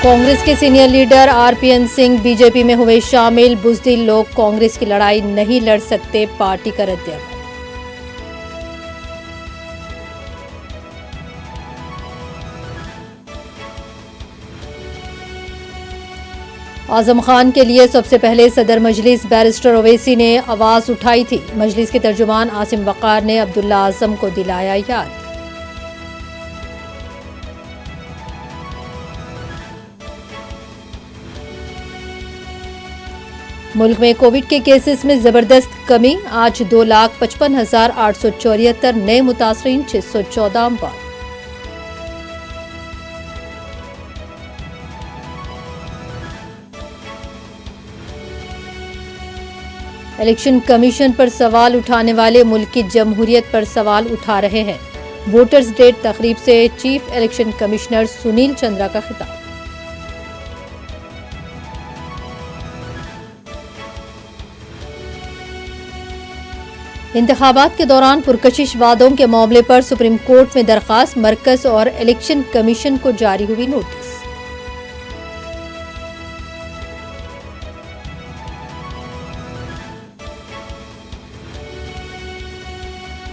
कांग्रेस के senior leader RPN Singh BJP में हुए शामिल। बुज़दिल लोग कांग्रेस की लड़ाई नहीं लड़ सकते, पार्टी का रद्द-अमल। आजम खान के लिए सबसे पहले सदर मजलिस बैरिस्टर ओवैसी ने आवाज उठाई थी। मजलिस के तर्जुमान आसिम वक़ार ने अब्दुल्ला आजम को दिलाया याद। मुल्क में कोविड के केसेस में जबरदस्त कमी। आज 2,55,874 नए मुतासरीन, 614 अमवात। इलेक्शन कमीशन पर सवाल उठाने वाले मुल्क की जमहूरियत पर सवाल उठा रहे हैं। वोटर्स डे तकरीब से chief election commissioner Sunil Chandra का खिताब। इंतखाबात के दौरान पुरकशिश वादों के मामले पर सुप्रीम कोर्ट में दरखास्त। मरकज और इलेक्शन कमीशन को जारी हुई नोटिस।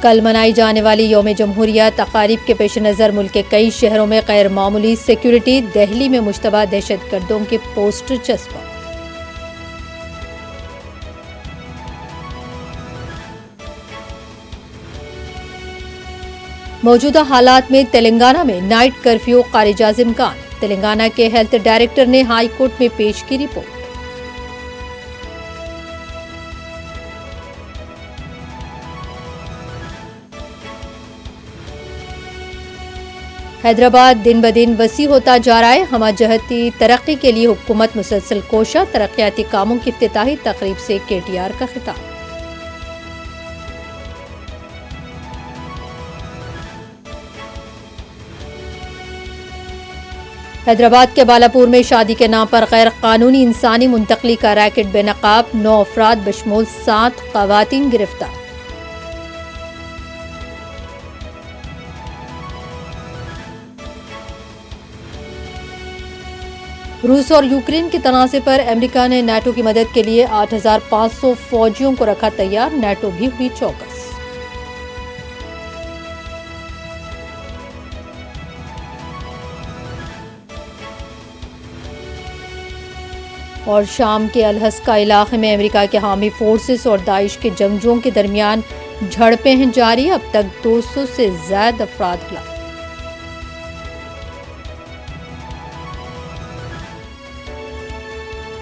कल मनाई जाने वाली यौम जमहूरिया तकारीब के पेश नज़र मुल्क के कई शहरों में गैर मामूली सिक्योरिटी। दिल्ली में मुश्तबा दहशतगर्दों के पोस्टर चस्पा। मौजूदा हालात में तेलंगाना में नाइट कर्फ्यू खारिज इम्कान। तेलंगाना के हेल्थ डायरेक्टर ने हाई कोर्ट में पेश की रिपोर्ट। हैदराबाद दिन ब दिन वसी होता जा रहा है। हमजहती तरक्की के लिए हुकूमत मुसलसल कोशा। तरक्याती कामों की इफ्तिताही तकरीब से केटीआर का खिताब। हैदराबाद के बालापुर में शादी के नाम पर गैर कानूनी इंसानी मुंतकली का रैकेट बेनकाब। 9 अफराद बशमूल 7 खवातीन गिरफ्तार। रूस और यूक्रेन के तनाज़े पर अमेरिका ने नेटो की मदद के लिए 8,500 फौजियों को रखा तैयार। नेटो भी हुई चौकस। और शाम के अल-हस्का इलाके में अमेरिका के हामी फोर्सेस और दाइश के जंगजुओं के दरमियान झड़पें हैं जारी। अब तक 200 से ज्यादा अफराद हलाक।